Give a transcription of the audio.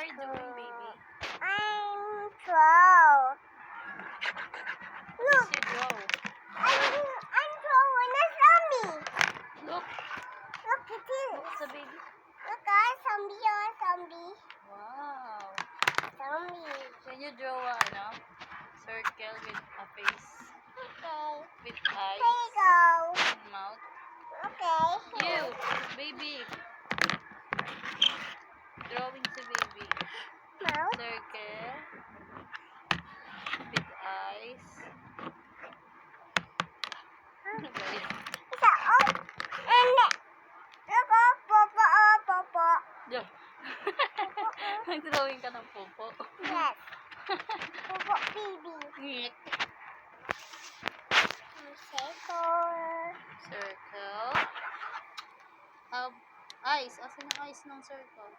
are you doing, baby? I'm draw. What is your draw? I'm drawing a zombie. Look. Look at this. What's a baby? Look at zombie. Wow. Zombie. Can you draw a circle with a face? Okay. With eyes? There you go. And mouth? Okay. You, baby. Drawing si baby. Mouth. Circle. With eyes. Ano ba yun? Isa, oh. And look, popo. Diyan. Nag-drawing ka ng popo. Yes. Popo, baby. Ngik. Circle. Circle. Eyes. Asan yung eyes ng circle?